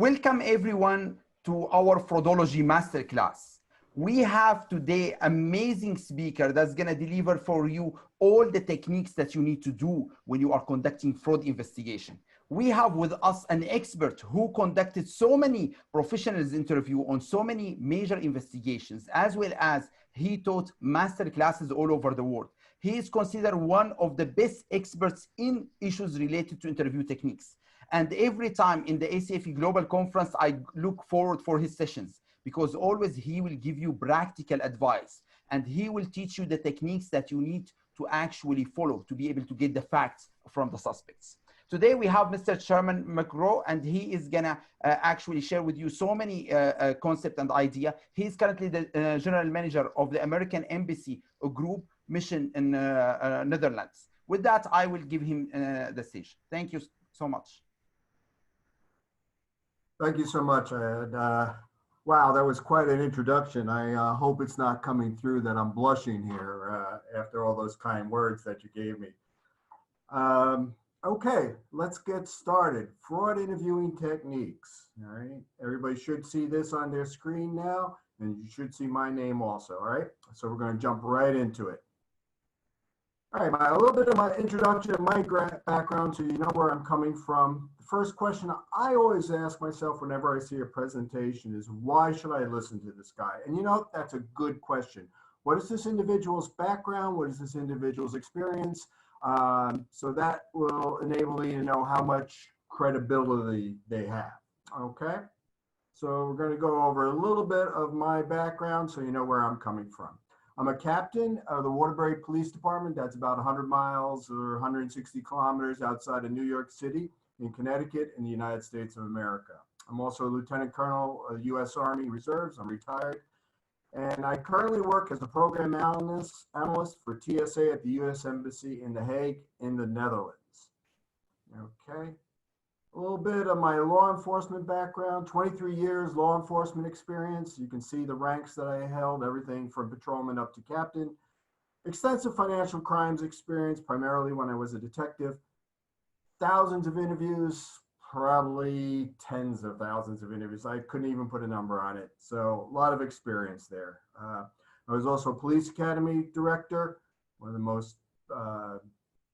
Welcome everyone to our fraudology masterclass. We have today amazing speaker that's gonna deliver for you all the techniques that you need to do when you are conducting fraud investigation. We have with us an expert who conducted so many professionals interview on so many major investigations, as well as he taught master classes all over the world. He is considered one of the best experts in issues related to interview techniques. And every time in the ACFE Global Conference, I look forward for his sessions because always he will give you practical advice and he will teach you the techniques that you need to actually follow to be able to get the facts from the suspects. Today we have Mr. Sherman McGrew, and he is gonna actually share with you so many concepts and idea. He is currently the general manager of the American Embassy Group mission in Netherlands. With that, I will give him the stage. Thank you so much. Thank you so much. Wow, that was quite an introduction. I hope it's not coming through that I'm blushing here after all those kind words that you gave me. Okay, let's get started. Fraud interviewing techniques. All right, everybody should see this on their screen now, and you should see my name also. All right, so we're going to jump right into it. All right, a little bit of my introduction, my background, so you know where I'm coming from. The first question I always ask myself whenever I see a presentation is, why should I listen to this guy? And you know, that's a good question. What is this individual's background? What is this individual's experience? So that will enable you to know how much credibility they have, okay? So we're gonna go over a little bit of my background so you know where I'm coming from. I'm a captain of the Waterbury Police Department. That's about 100 miles or 160 kilometers outside of New York City in Connecticut in the United States of America. I'm also a Lieutenant Colonel of the U.S. Army Reserves. I'm retired. And I currently work as a program analyst for TSA at the U.S. Embassy in The Hague in the Netherlands. Okay. A little bit of my law enforcement background, 23 years law enforcement experience. You can see the ranks that I held, everything from patrolman up to captain. Extensive financial crimes experience, primarily when I was a detective. Thousands of interviews, probably tens of thousands of interviews. I couldn't even put a number on it. So a lot of experience there. I was also a police academy director, one of the most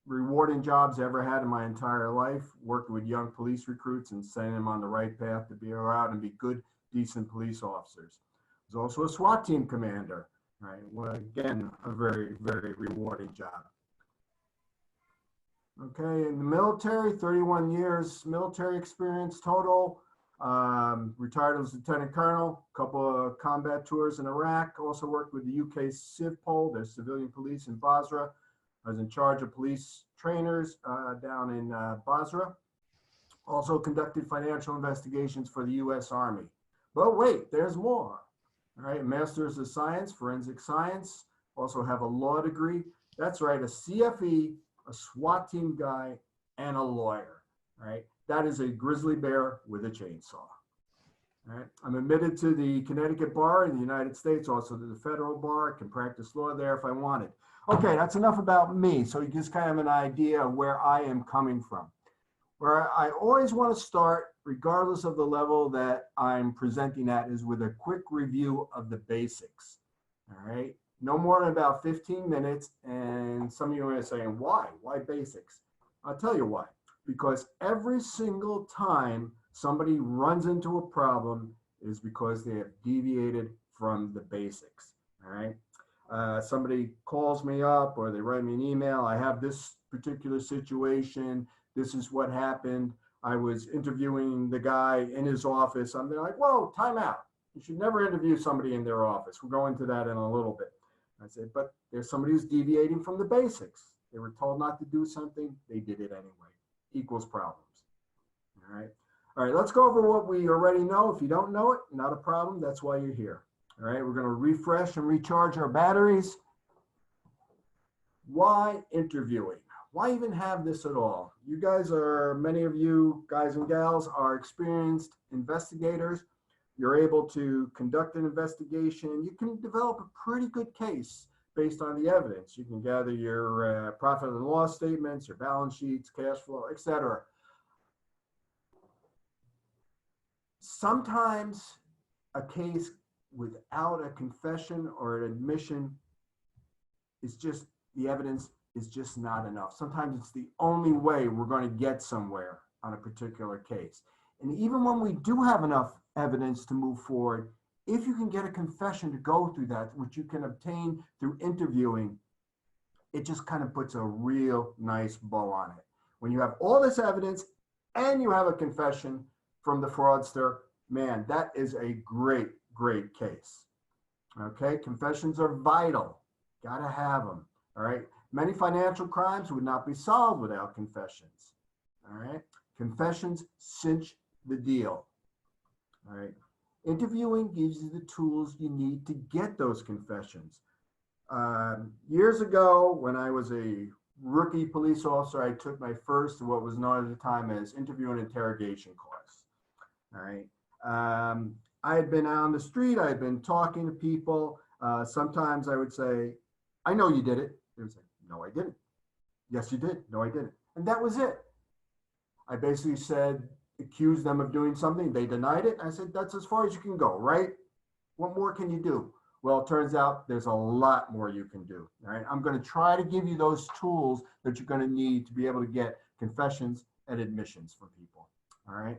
rewarding jobs I ever had in my entire life, working with young police recruits and setting them on the right path to be out and be good, decent police officers. I was also a SWAT team commander, right? Well, again, a very, very rewarding job. Okay, in the military, 31 years military experience total. Retired as Lieutenant Colonel, a couple of combat tours in Iraq. Also worked with the UK Civpol, their civilian police in Basra. I was in charge of police trainers down in Basra. Also conducted financial investigations for the US Army. But wait, there's more. All right, Master's of Science, Forensic Science. Also have a law degree. That's right, a CFE, a SWAT team guy, and a lawyer, right? That is a grizzly bear with a chainsaw, all right? I'm admitted to the Connecticut bar in the United States, also to the federal bar. I can practice law there if I wanted. Okay, that's enough about me. So you just kind of an idea of where I am coming from. Where I always want to start, regardless of the level that I'm presenting at, is with a quick review of the basics, all right? No more than about 15 minutes, and some of you are saying, why? Why basics? I'll tell you why. Because every single time somebody runs into a problem is because they have deviated from the basics, all right? Somebody calls me up or they write me an email, I have this particular situation, this is what happened. I was interviewing the guy in his office. I'm like, whoa, time out. You should never interview somebody in their office. We'll go into that in a little bit. I said, but there's somebody who's deviating from the basics. They were told not to do something, they did it anyway. Equals problems. All right. All right, let's go over what we already know. If you don't know it, not a problem. That's why you're here. All right, we're going to refresh and recharge our batteries. Why interviewing? Why even have this at all? You guys are, many of you guys and gals are experienced investigators. You're able to conduct an investigation. You can develop a pretty good case based on the evidence. You can gather your profit and loss statements, your balance sheets, cash flow, etc. Sometimes a case without a confession or an admission is just, the evidence is just not enough. Sometimes it's the only way we're going to get somewhere on a particular case. And even when we do have enough evidence to move forward, if you can get a confession to go through that, which you can obtain through interviewing, it just kind of puts a real nice bow on it. When you have all this evidence and you have a confession from the fraudster, man, that is a great, great case. Okay, confessions are vital. Gotta have them. All right. Many financial crimes would not be solved without confessions. All right. Confessions cinch the deal. All right. Interviewing gives you the tools you need to get those confessions. Years ago, when I was a rookie police officer, I took my first, what was known at the time as interview and interrogation course. All right. I had been out on the street. I had been talking to people. Sometimes I would say, I know you did it. They would say, no, I didn't. Yes, you did. No, I didn't. And that was it. I basically said, accused them of doing something. They denied it. I said, that's as far as you can go, right? What more can you do? Well, it turns out there's a lot more you can do. All right. I'm going to try to give you those tools that you're going to need to be able to get confessions and admissions from people. All right.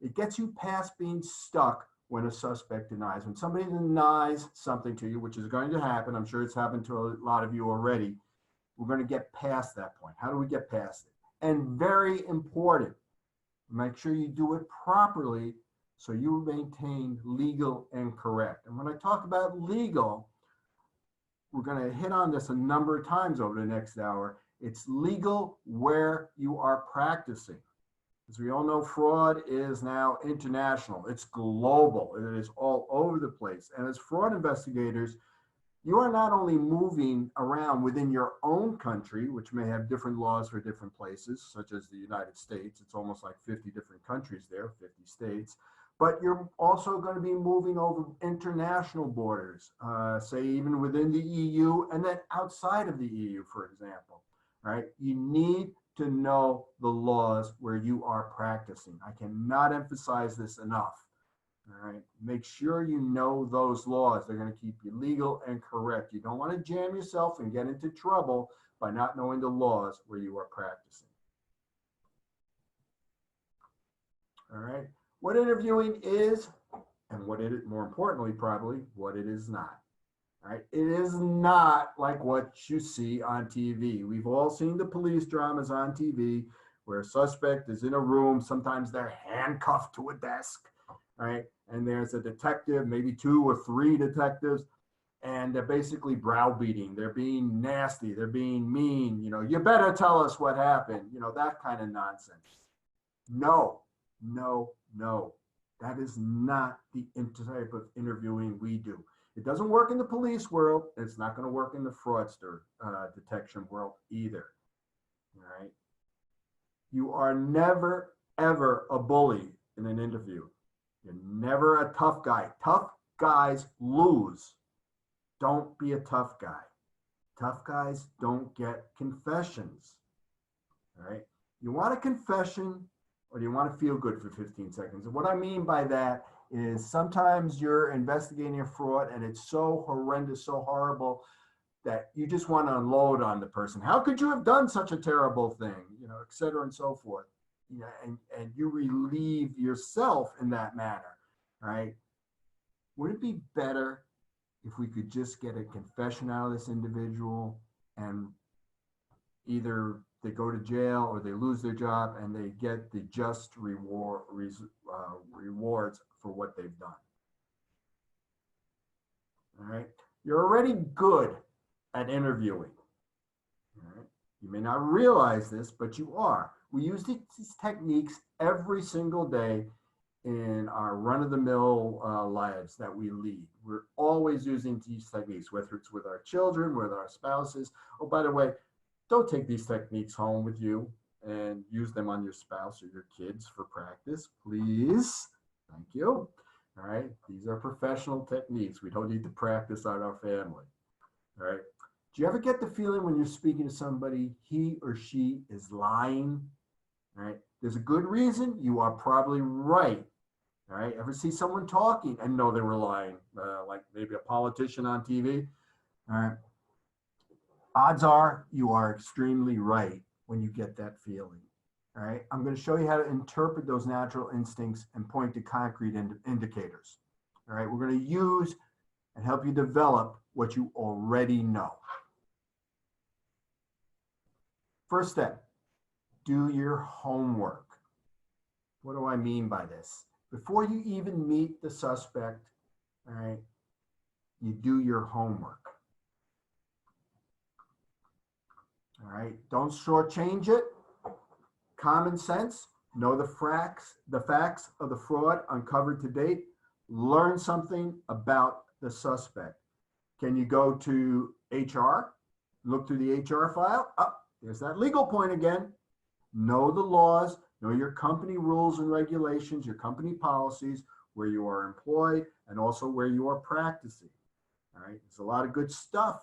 It gets you past being stuck when a suspect denies. When somebody denies something to you, which is going to happen, I'm sure it's happened to a lot of you already, we're going to get past that point. How do we get past it? And very important, make sure you do it properly so you maintain legal and correct. And when I talk about legal, we're going to hit on this a number of times over the next hour. It's legal where you are practicing. As we all know, fraud is now international. It's global. It is all over the place. And as fraud investigators, you are not only moving around within your own country, which may have different laws for different places, such as the United States. It's almost like 50 different countries there, 50 states. But you're also going to be moving over international borders, say even within the EU and then outside of the EU, for example. All right? You need to know the laws where you are practicing. I cannot emphasize this enough. All right. Make sure you know those laws. They're going to keep you legal and correct. You don't want to jam yourself and get into trouble by not knowing the laws where you are practicing. All right. What interviewing is and what it is, more importantly, probably what it is not. All right. It is not like what you see on TV. We've all seen the police dramas on TV where a suspect is in a room. Sometimes they're handcuffed to a desk. Right? And there's a detective, maybe 2 or 3 detectives, and they're basically browbeating. They're being nasty. They're being mean. You know, you better tell us what happened. You know, that kind of nonsense. No, no, no. That is not the type of interviewing we do. It doesn't work in the police world. And it's not going to work in the fraudster detection world either. All right? You are never, ever a bully in an interview. You're never a tough guy. Tough guys lose. Don't be a tough guy. Tough guys don't get confessions. All right? You want a confession or do you want to feel good for 15 seconds? And what I mean by that is sometimes you're investigating a fraud and it's so horrendous, so horrible that you just want to unload on the person. How could you have done such a terrible thing? You know, et cetera and so forth. You know, and you relieve yourself in that manner, right? Would it be better if we could just get a confession out of this individual and either they go to jail or they lose their job and they get the just rewards for what they've done? All right? You're already good at interviewing. All right? You may not realize this, but you are. We use these techniques every single day in our run-of-the-mill lives that we lead. We're always using these techniques, whether it's with our children, with our spouses. Oh, by the way, don't take these techniques home with you and use them on your spouse or your kids for practice, please. Thank you. All right. These are professional techniques. We don't need to practice on our family. All right. Do you ever get the feeling when you're speaking to somebody, he or she is lying? All right. There's a good reason. You are probably right. All right. Ever see someone talking and know they were lying, like maybe a politician on TV? All right. Odds are you are extremely right when you get that feeling. All right. I'm going to show you how to interpret those natural instincts and point to concrete indicators. All right. We're going to use and help you develop what you already know. First step, do your homework. What do I mean by this? Before you even meet the suspect, all right, you do your homework. All right, don't shortchange it. Common sense, know the facts of the fraud uncovered to date. Learn something about the suspect. Can you go to HR? Look through the HR file? Oh, there's that legal point again. Know the laws, know your company rules and regulations, your company policies, where you are employed, and also where you are practicing. All right, there's a lot of good stuff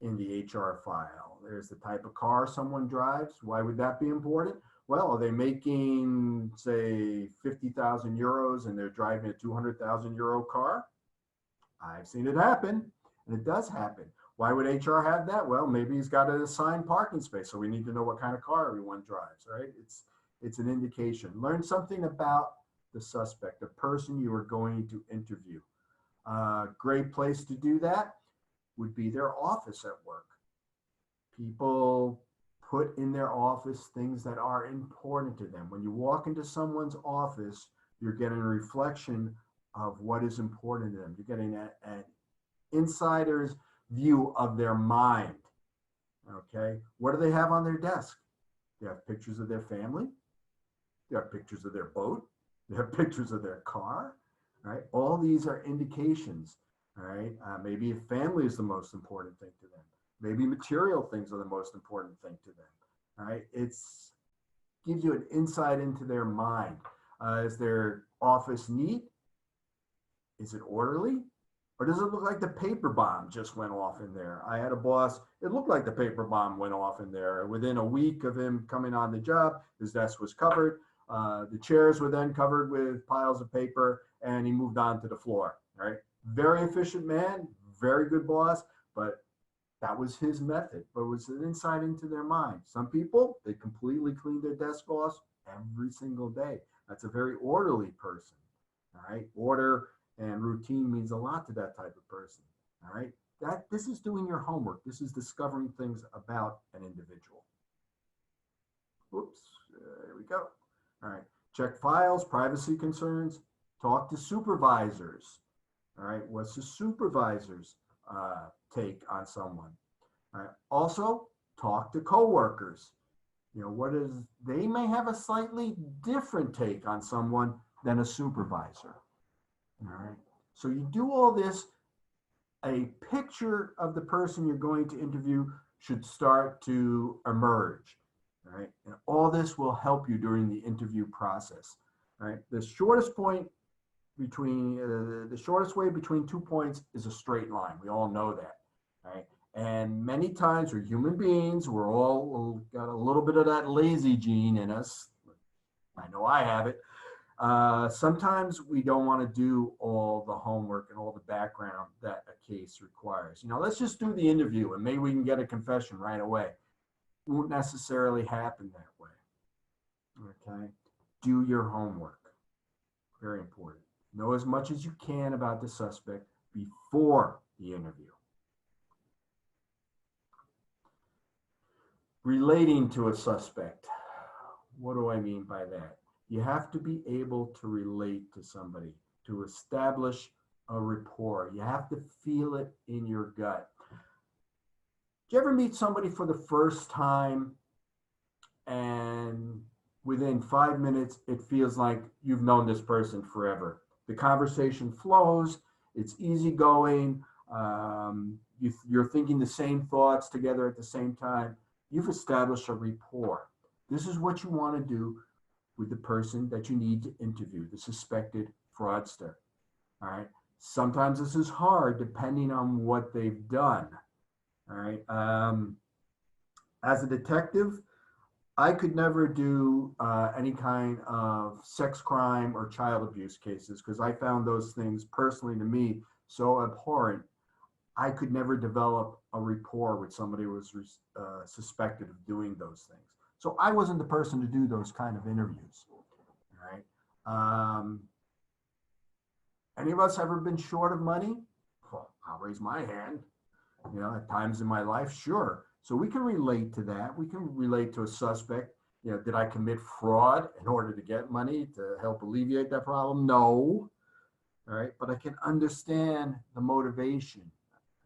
in the HR file. There's the type of car someone drives. Why would that be important? Well, are they making, say, 50,000 euros and they're driving a 200,000 euro car? I've seen it happen, and it does happen. Why would HR have that? Well, maybe he's got an assigned parking space, so we need to know what kind of car everyone drives, right? It's an indication. Learn something about the suspect, the person you are going to interview. Great place to do that would be their office at work. People put in their office things that are important to them. When you walk into someone's office, you're getting a reflection of what is important to them. You're getting an insider's view of their mind. Okay, what do they have on their desk? They have pictures of their family. They have pictures of their boat. They have pictures of their car. Right? All these are indications. All right, maybe family is the most important thing to them. Maybe material things are the most important thing to them. All right, it's gives you an insight into their mind. Is their office neat? Is it orderly? Or does it look like the paper bomb just went off in there? I had a boss, it looked like the paper bomb went off in there. Within a week of him coming on the job, his desk was covered. The chairs were then covered with piles of paper, and he moved on to the floor, right? Very efficient man, very good boss, but that was his method, but it was an insight into their mind. Some people, they completely clean their desk off every single day. That's a very orderly person, all right? Order and routine means a lot to that type of person, all right? This is doing your homework. This is discovering things about an individual. Oops, there we go. All right, check files, privacy concerns, talk to supervisors. All right, what's the supervisor's take on someone? All right, also talk to coworkers. You know, they may have a slightly different take on someone than a supervisor. All right, so you do all this, a picture of the person you're going to interview should start to emerge. All right, and all this will help you during the interview process. All right, the shortest way between 2 points is a straight line. We all know that. All right, and many times we're human beings. We're all got a little bit of that lazy gene in us. I know I have it. Sometimes we don't want to do all the homework and all the background that a case requires. You know, let's just do the interview and maybe we can get a confession right away. Won't necessarily happen that way. Okay, do your homework. Very important. Know as much as you can about the suspect before the interview. Relating to a suspect. What do I mean by that? You have to be able to relate to somebody, to establish a rapport. You have to feel it in your gut. Do you ever meet somebody for the first time and within 5 minutes, it feels like you've known this person forever? The conversation flows, it's easygoing, you're thinking the same thoughts together at the same time. You've established a rapport. This is what you want to do with the person that you need to interview, the suspected fraudster. All right. Sometimes this is hard depending on what they've done. All right. As a detective, I could never do any kind of sex crime or child abuse cases because I found those things personally to me so abhorrent. I could never develop a rapport with somebody who was suspected of doing those things. So I wasn't the person to do those kind of interviews. All right. Any of us ever been short of money? Well, I'll raise my hand. You know, at times in my life, sure. So we can relate to that. We can relate to a suspect. You know, did I commit fraud in order to get money to help alleviate that problem? No. All right. But I can understand the motivation.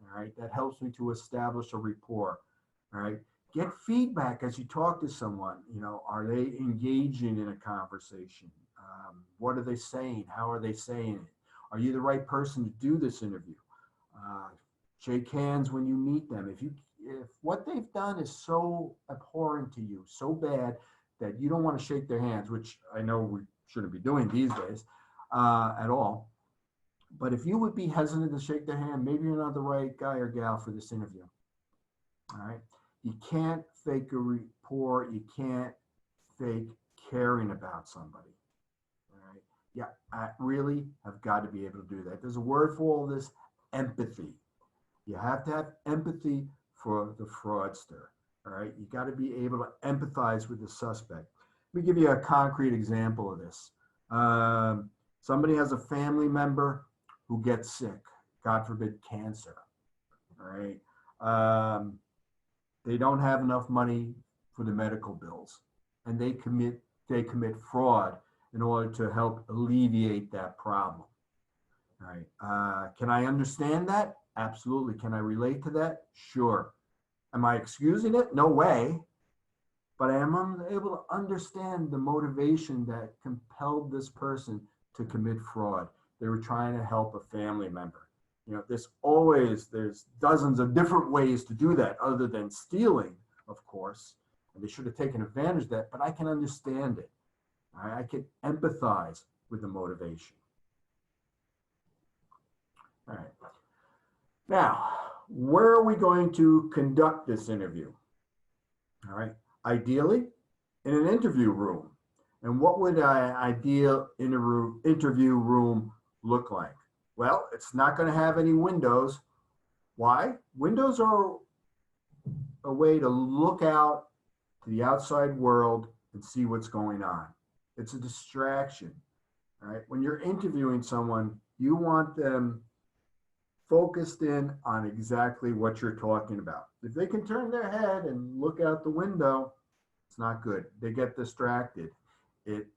All right. That helps me to establish a rapport. All right. Get feedback as you talk to someone. You know, are they engaging in a conversation? What are they saying? How are they saying it? Are you the right person to do this interview? Shake hands when you meet them. If what they've done is so abhorrent to you, so bad that you don't want to shake their hands, which I know we shouldn't be doing these days at all. But if you would be hesitant to shake their hand, maybe you're not the right guy or gal for this interview. All right. You can't fake a rapport. You can't fake caring about somebody. All right. Yeah, I really have got to be able to do that. There's a word for all this: empathy. You have to have empathy for the fraudster. All right. You got to be able to empathize with the suspect. Let me give you a concrete example of this. Somebody has a family member who gets sick, God forbid, cancer. All right. They don't have enough money for the medical bills, and they commit fraud in order to help alleviate that problem. All right. Can I understand that? Absolutely. Can I relate to that? Sure. Am I excusing it? No way. But I am able to understand the motivation that compelled this person to commit fraud. They were trying to help a family member. You know, there's dozens of different ways to do that other than stealing, of course. And they should have taken advantage of that, but I can understand it. I can empathize with the motivation. All right. Now, where are we going to conduct this interview? All right. Ideally, in an interview room. And what would an ideal interview room look like? Well, it's not going to have any windows. Why? Windows are a way to look out to the outside world and see what's going on. It's a distraction. All right. When you're interviewing someone, you want them focused in on exactly what you're talking about. If they can turn their head and look out the window, it's not good. They get distracted. It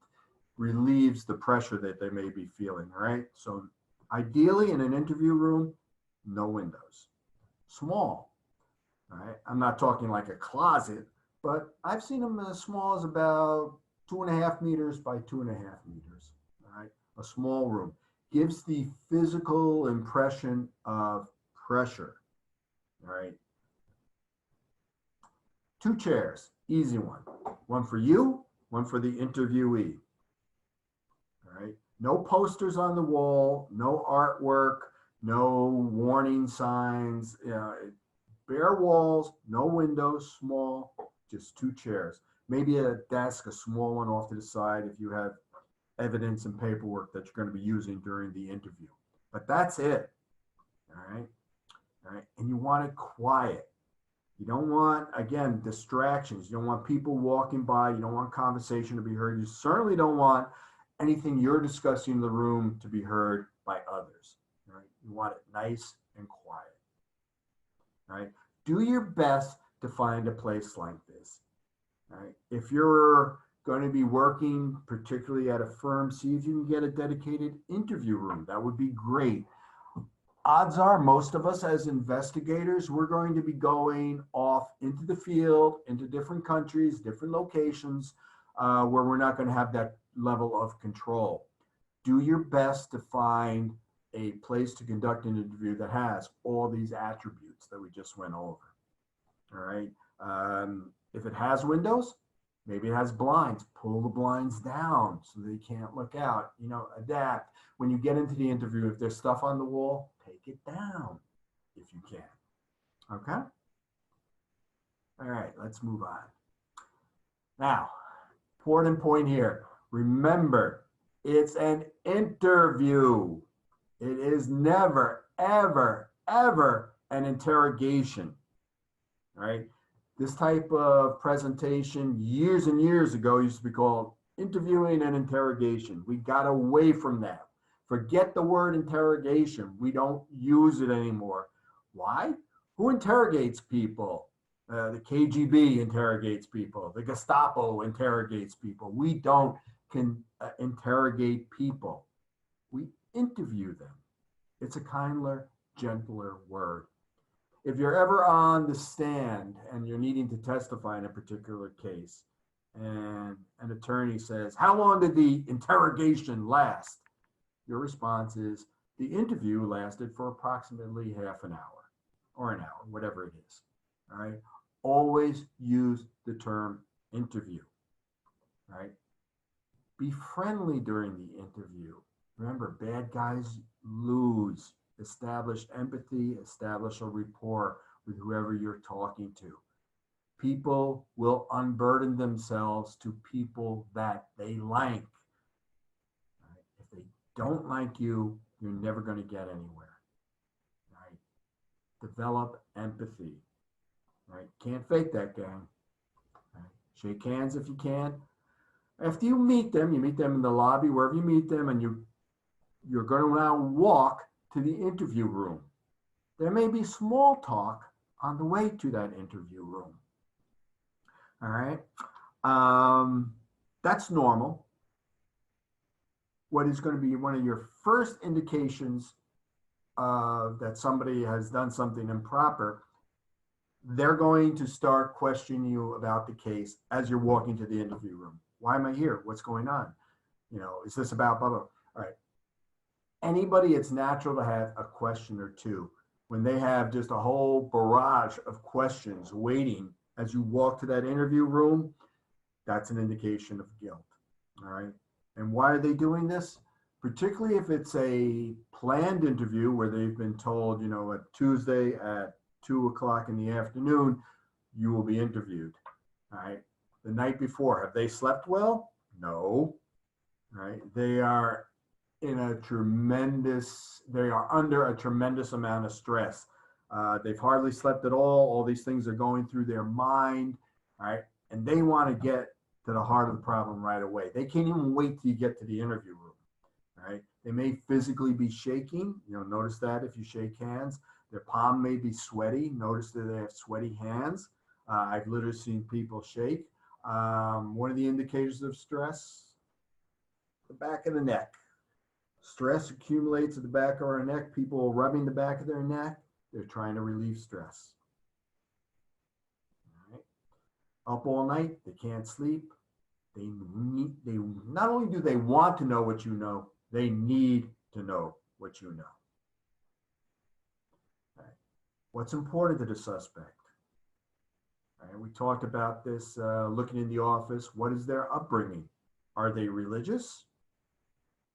relieves the pressure that they may be feeling, right? So ideally in an interview room, no windows. Small, all right? I'm not talking like a closet, but I've seen them as small as about 2.5 meters by 2.5 meters, all right? A small room. Gives the physical impression of pressure, all right? 2 chairs, easy one. One for you, one for the interviewee, all right? No posters on the wall, no artwork, no warning signs, bare walls, no windows, small, just 2 chairs. Maybe a desk, a small one off to the side if you have evidence and paperwork that you're going to be using during the interview. But that's it. All right. All right. And you want it quiet. You don't want, again, distractions. You don't want people walking by. You don't want conversation to be heard. You certainly don't want anything you're discussing in the room to be heard by others. All right. You want it nice and quiet. All right. Do your best to find a place like this. All right. If you're going to be working particularly at a firm, see if you can get a dedicated interview room. That would be great. Odds are most of us as investigators, we're going to be going off into the field, into different countries, different locations, where we're not going to have that level of control. Do your best to find a place to conduct an interview that has all these attributes that we just went over. All right. If it has windows, maybe it has blinds. Pull the blinds down so they can't look out. You know, adapt. When you get into the interview, if there's stuff on the wall, take it down if you can. Okay? All right, let's move on. Now, important point here. Remember, it's an interview. It is never, ever, ever an interrogation, right? This type of presentation years and years ago used to be called interviewing and interrogation. We got away from that. Forget the word interrogation. We don't use it anymore. Why? Who interrogates people? The KGB interrogates people. The Gestapo interrogates people. We don't interrogate people. We interview them. It's a kinder, gentler word. If you're ever on the stand and you're needing to testify in a particular case, and an attorney says, "How long did the interrogation last?" Your response is, "The interview lasted for approximately half an hour or an hour, whatever it is." All right. Always use the term interview. All right. Be friendly during the interview. Remember, bad guys lose. Establish empathy, establish a rapport with whoever you're talking to. People will unburden themselves to people that they like. Right? If they don't like you, you're never going to get anywhere. Right? Develop empathy. Right? Can't fake that, gang. Right? Shake hands if you can. After you meet them in the lobby, wherever you meet them, and you're going to now walk to the interview room. There may be small talk on the way to that interview room. All right. That's normal. What is going to be one of your first indications that somebody has done something improper, they're going to start questioning you about the case as you're walking to the interview room. Why am I here? What's going on? Is this about blah, blah? All right. Anybody, it's natural to have a question or two. When they have just a whole barrage of questions waiting as you walk to that interview room, that's an indication of guilt. All right. And why are they doing this? Particularly if it's a planned interview where they've been told, at Tuesday at 2:00 in the afternoon, you will be interviewed. All right. The night before, have they slept well? No. All right. They are under a tremendous amount of stress. They've hardly slept at all. All these things are going through their mind, all right? And they want to get to the heart of the problem right away. They can't even wait till you get to the interview room, all right? They may physically be shaking. Notice that if you shake hands. Their palm may be sweaty. Notice that they have sweaty hands. I've literally seen people shake. One of the indicators of stress, the back of the neck. Stress accumulates at the back of our neck. People rubbing the back of their neck. They're trying to relieve stress. All right. Up all night. They can't sleep. They not only do they want to know what you know, they need to know what you know. All right. What's important to the suspect? All right. We talked about this looking in the office. What is their upbringing? Are they religious?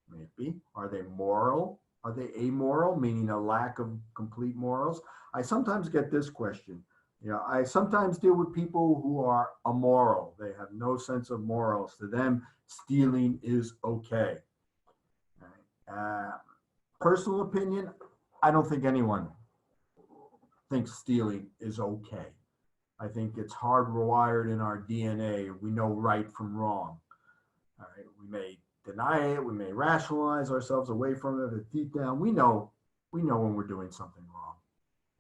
Maybe. Are they moral? Are they amoral, meaning a lack of complete morals? I sometimes get this question. I sometimes deal with people who are immoral. They have no sense of morals. To them, stealing is okay. Personal opinion, I don't think anyone thinks stealing is okay. I think it's hardwired in our DNA. We know right from wrong. All right. We may deny it. We may rationalize ourselves away from it, but deep down, we know when we're doing something wrong.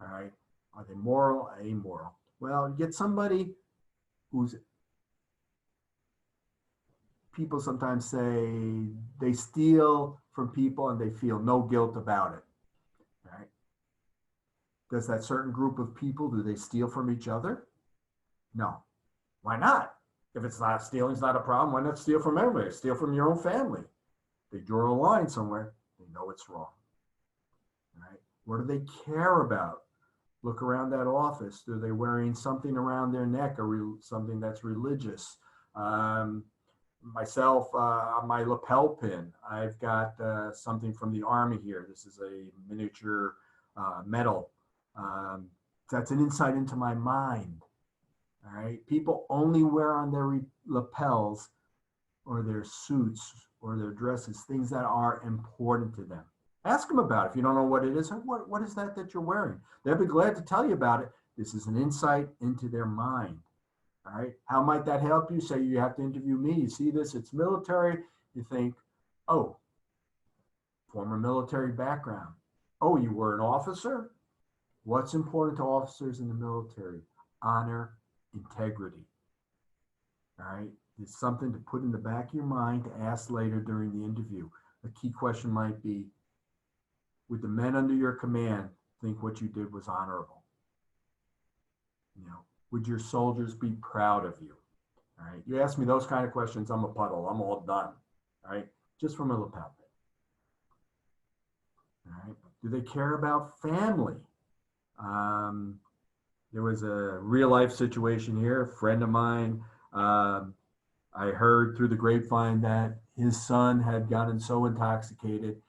All right. Are they moral or amoral? Well, you get somebody who's, people sometimes say they steal from people and they feel no guilt about it. All right. Does that certain group of people, do they steal from each other? No. Why not? If it's not stealing, it's not a problem. Why not steal from everybody? Steal from your own family. They draw a line somewhere. They know it's wrong. Right? What do they care about? Look around that office. Are they wearing something around their neck or something that's religious? Myself, on my lapel pin, I've got something from the Army here. This is a miniature medal. That's an insight into my mind. All right. People only wear on their lapels or their suits or their dresses things that are important to them. Ask them about it. If you don't know what it is, what is that you're wearing? They'll be glad to tell you about it. This is an insight into their mind. All right. How might that help you? Say you have to interview me. You see this, it's military. You think, oh, former military background. Oh, you were an officer? What's important to officers in the military? Honor, integrity. All right. It's something to put in the back of your mind to ask later during the interview. A key question might be, would the men under your command think what you did was honorable? You know, would your soldiers be proud of you? All right. You ask me those kind of questions, I'm a puddle. I'm all done. All right. Just from a lapel. All right. Do they care about family? There was a real life situation here. A friend of mine, I heard through the grapevine that his son had gotten so intoxicated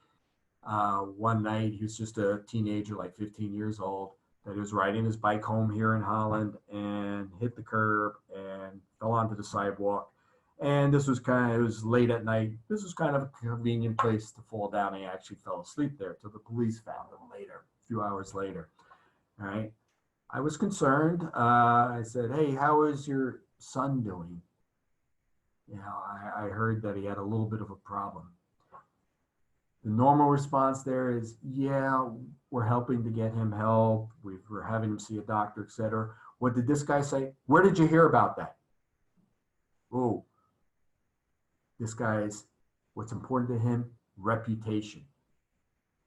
one night. He was just a teenager, like 15 years old, that he was riding his bike home here in Holland and hit the curb and fell onto the sidewalk. And this was it was late at night. This was kind of a convenient place to fall down. He actually fell asleep there till the police found him later, a few hours later. All right. I was concerned. I said, hey, how is your son doing? You know, I heard that he had a little bit of a problem. The normal response there is, yeah, we're helping to get him help. We're having him see a doctor, etc. What did this guy say? Where did you hear about that? Oh, this guy's, what's important to him? Reputation.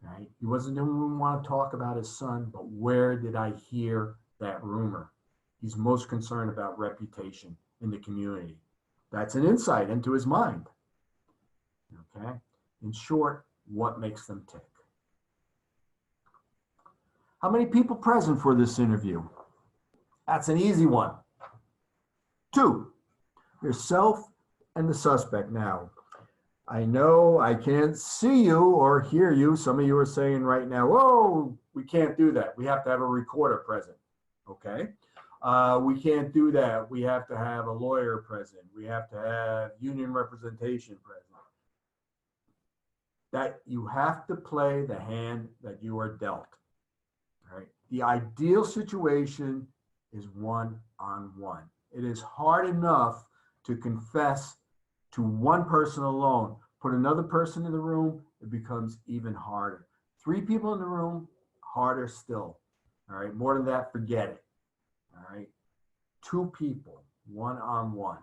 Right? He didn't even want to talk about his son, but where did I hear that rumor? He's most concerned about reputation in the community. That's an insight into his mind. Okay. In short, what makes them tick? How many people present for this interview? That's an easy one. 2, yourself and the suspect. Now, I know I can't see you or hear you. Some of you are saying right now, oh, we can't do that. We have to have a recorder present. Okay. We can't do that. We have to have a lawyer present. We have to have union representation present. That you have to play the hand that you are dealt. Right? The ideal situation is one-on-one. It is hard enough to confess to one person alone. Put another person in the room, it becomes even harder. 3 people in the room, harder still. All right, more than that, forget it. All right, 2 people, one-on-one.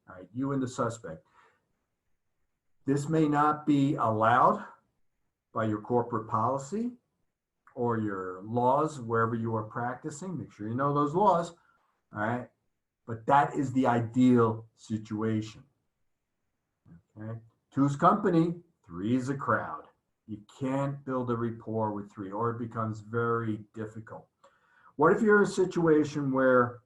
All right, you and the suspect. This may not be allowed by your corporate policy or your laws wherever you are practicing. Make sure you know those laws. All right, but that is the ideal situation. Okay, 2's company, 3 is a crowd. You can't build a rapport with 3, or it becomes very difficult. What if you're in a situation where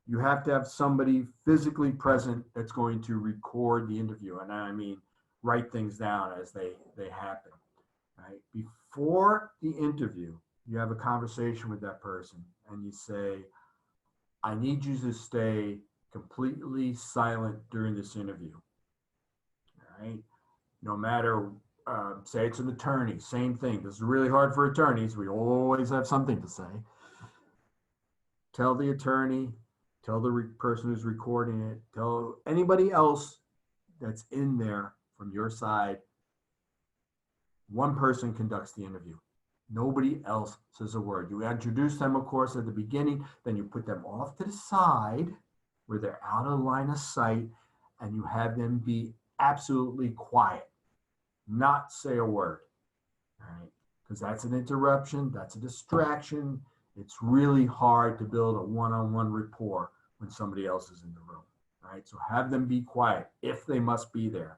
you have to have somebody physically present that's going to record the interview? And I mean, write things down as they happen. Right? Before the interview, you have a conversation with that person and you say, I need you to stay completely silent during this interview. All right? No matter, say it's an attorney, same thing. This is really hard for attorneys. We always have something to say. Tell the attorney, tell the person who's recording it, tell anybody else that's in there from your side. One person conducts the interview. Nobody else says a word. You introduce them, of course, at the beginning, then you put them off to the side where they're out of line of sight, and you have them be absolutely quiet, not say a word, all right? Because that's an interruption, that's a distraction. It's really hard to build a one-on-one rapport when somebody else is in the room, all right? So have them be quiet if they must be there.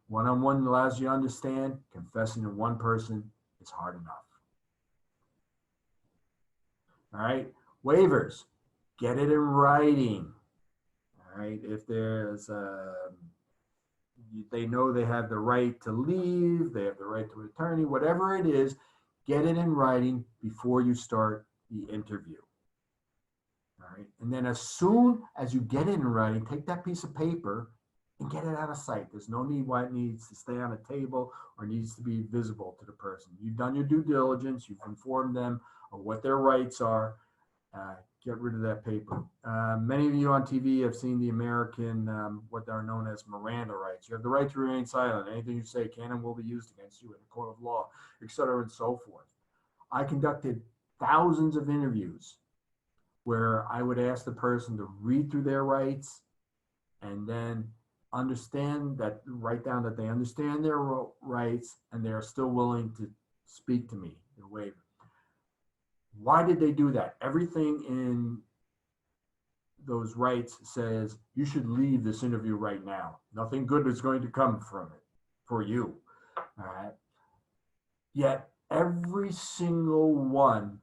One-on-one allows you to understand. Confessing to one person is hard enough. All right, waivers, get it in writing. All right, if there's they know they have the right to leave, they have the right to attorney, whatever it is, get it in writing before you start the interview. All All right. And then as soon as you get it in writing, take that piece of paper and get it out of sight. There's no need why it needs to stay on a table or needs to be visible to the person. You've done your due diligence. You've informed them of what their rights are. Get rid of that paper. Many of you on TV have seen the American, what are known as Miranda rights. You have the right to remain silent. Anything you say can and will be used against you in a court of law, etc., and so forth. I conducted thousands of interviews where I would ask the person to read through their rights and then understand that, write down that they understand their rights and they're still willing to speak to me, their waiver. Why did they do that? Everything in those rights says you should leave this interview right now. Nothing good is going to come from it for you. All right. Yet every single one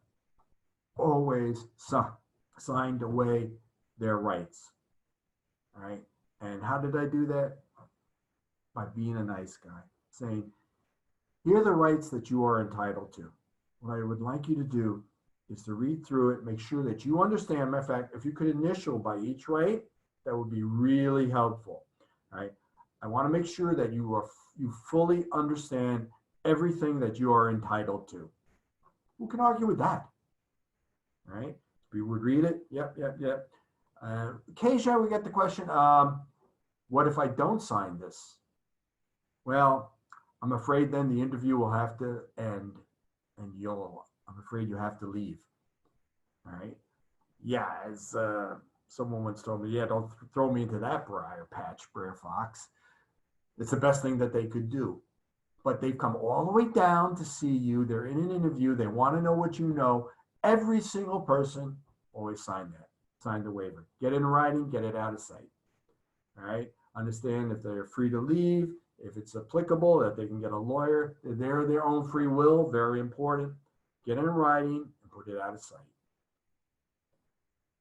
always signed away their rights. All right. And how did I do that? By being a nice guy, saying, here are the rights that you are entitled to. What I would like you to do is to read through it, make sure that you understand. Matter of fact, if you could initial by each right, that would be really helpful. All right. I want to make sure that you fully understand everything that you are entitled to. Who can argue with that? All right. We would read it. Yep. Occasionally we get the question, what if I don't sign this? Well, I'm afraid then the interview will have to end and I'm afraid you have to leave. All right. Yeah, as someone once told me, yeah, don't throw me into that briar patch, Brer Fox. It's the best thing that they could do. But they've come all the way down to see you. They're in an interview. They want to know what you know. Every single person always sign that. Sign the waiver. Get it in writing, get it out of sight. All right. Understand if they're free to leave, if it's applicable, that they can get a lawyer. They're their own free will, very important. Get it in writing and put it out of sight.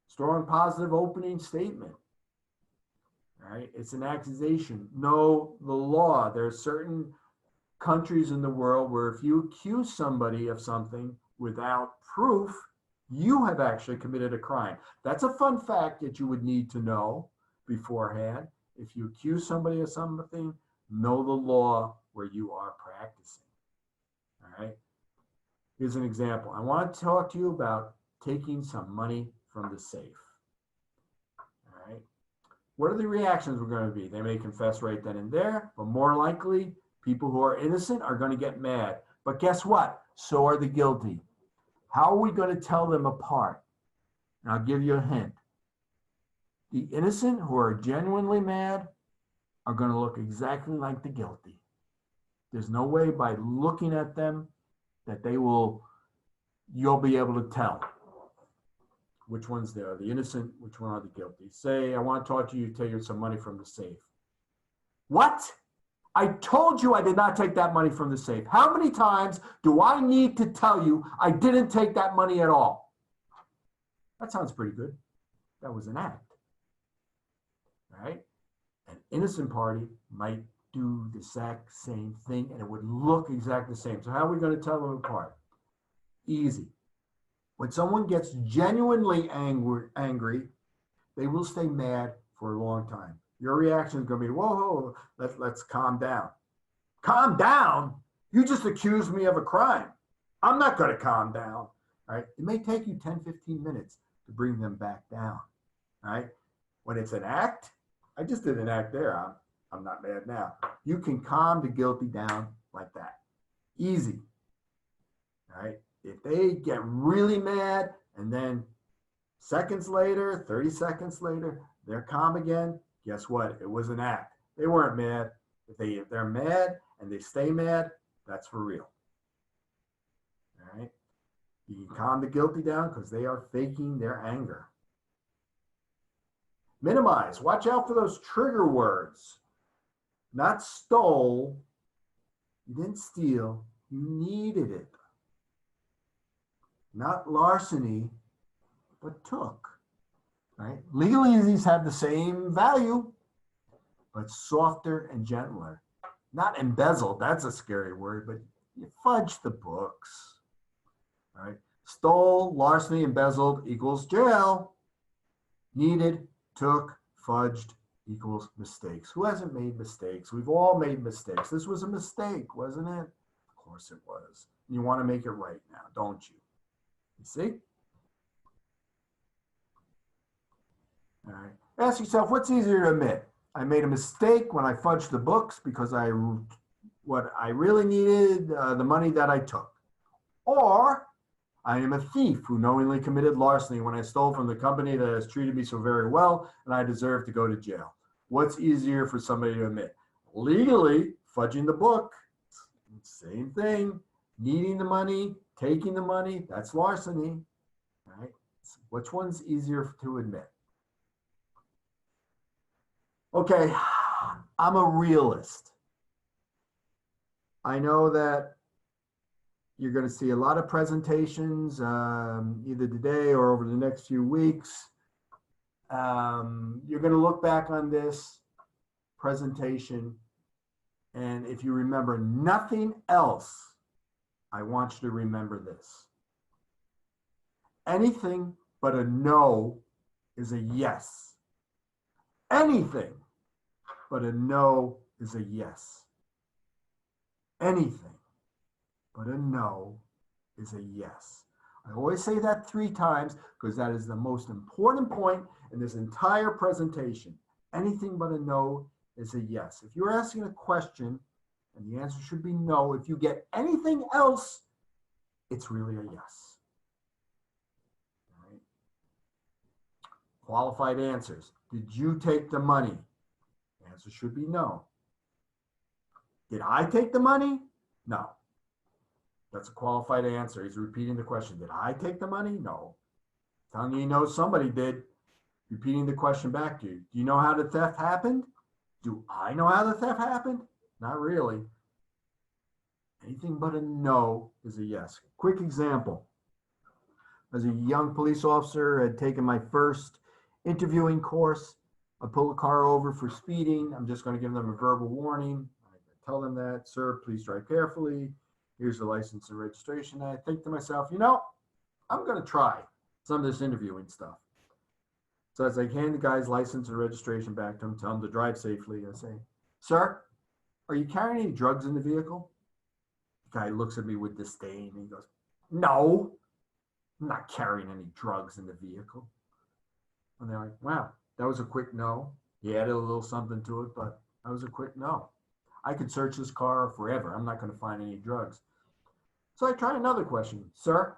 Strong positive opening statement. All right. It's an accusation. Know the law. There are certain countries in the world where if you accuse somebody of something without proof, you have actually committed a crime. That's a fun fact that you would need to know beforehand. If you accuse somebody of something, know the law where you are practicing. All right. Here's an example. I want to talk to you about taking some money from the safe. All right. What are the reactions we're going to be? They may confess right then and there, but more likely, people who are innocent are going to get mad. But guess what? So are the guilty. How are we going to tell them apart? And I'll give you a hint. The innocent who are genuinely mad are going to look exactly like the guilty. There's no way by looking at them that you'll be able to tell which ones they are, the innocent, which one are the guilty. Say, I want to talk to you, take some money from the safe. What? I told you I did not take that money from the safe. How many times do I need to tell you I didn't take that money at all? That sounds pretty good. That was an act. All right? An innocent party might do the exact same thing and it would look exactly the same. So how are we going to tell them apart? Easy. When someone gets genuinely angry, they will stay mad for a long time. Your reaction is going to be, whoa, let's calm down. Calm down? You just accused me of a crime. I'm not going to calm down. All right? It may take you 10, 15 minutes to bring them back down. All right? When it's an act, I just did an act there. I'm not mad now. You can calm the guilty down like that. Easy. All right? If they get really mad and then seconds later, 30 seconds later, they're calm again, guess what? It was an act. They weren't mad. If they're mad and they stay mad, that's for real. All right? You can calm the guilty down because they are faking their anger. Minimize. Watch out for those trigger words. Not stole. You didn't steal. You needed it. Not larceny, but took. Right? Legalese have the same value, but softer and gentler. Not embezzled. That's a scary word, but you fudge the books. All right? Stole, larceny, embezzled equals jail. Needed, took, fudged equals mistakes. Who hasn't made mistakes? We've all made mistakes. This was a mistake, wasn't it? Of course it was. You want to make it right now, don't you? You see? All right. Ask yourself, what's easier to admit? I made a mistake when I fudged the books because what I really needed, the money that I took. Or I am a thief who knowingly committed larceny when I stole from the company that has treated me so very well and I deserve to go to jail. What's easier for somebody to admit? Legally, fudging the book, same thing. Needing the money, taking the money, that's larceny. Right? Which one's easier to admit? Okay, I'm a realist. I know that you're going to see a lot of presentations either today or over the next few weeks. You're going to look back on this presentation, and if you remember nothing else, I want you to remember this. Anything but a no is a yes. Anything but a no is a yes. Anything but a no is a yes. I always say that 3 times because that is the most important point in this entire presentation. Anything but a no is a yes. If you're asking a question and the answer should be no, if you get anything else, it's really a yes. All right. Qualified answers. Did you take the money? The answer should be no. Did I take the money? No. That's a qualified answer. He's repeating the question. Did I take the money? No. Telling you he knows somebody did. Repeating the question back to you. Do you know how the theft happened? Do I know how the theft happened? Not really. Anything but a no is a yes. Quick example. As a young police officer, I had taken my first interviewing course. I pull a car over for speeding. I'm just going to give them a verbal warning. I tell them that, sir, please drive carefully. Here's the license and registration. And I think to myself, you know, I'm going to try some of this interviewing stuff. So as I hand the guy's license and registration back to him, tell him to drive safely, I say, sir, are you carrying any drugs in the vehicle? The guy looks at me with disdain and he goes, no, I'm not carrying any drugs in the vehicle. And they're like, wow, that was a quick no. He added a little something to it, but that was a quick no. I could search this car forever. I'm not going to find any drugs. So I try another question. Sir,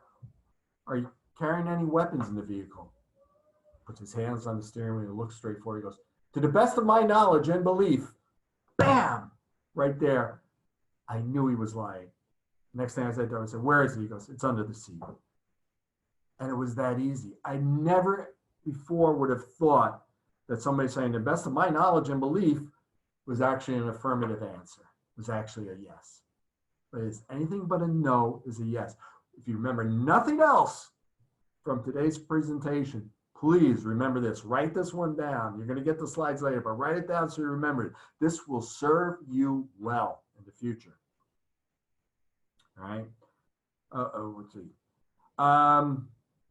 are you carrying any weapons in the vehicle? Puts his hands on the steering wheel and looks straight forward. He goes, to the best of my knowledge and belief, bam, right there. I knew he was lying. Next thing I said to him, I said, where is it? He goes, it's under the seat. And it was that easy. I never before would have thought that somebody saying the best of my knowledge and belief was actually an affirmative answer, was actually a yes. But it's anything but a no is a yes. If you remember nothing else from today's presentation, please remember this. Write this one down. You're going to get the slides later, but write it down so you remember it. This will serve you well in the future. All right. Let's see.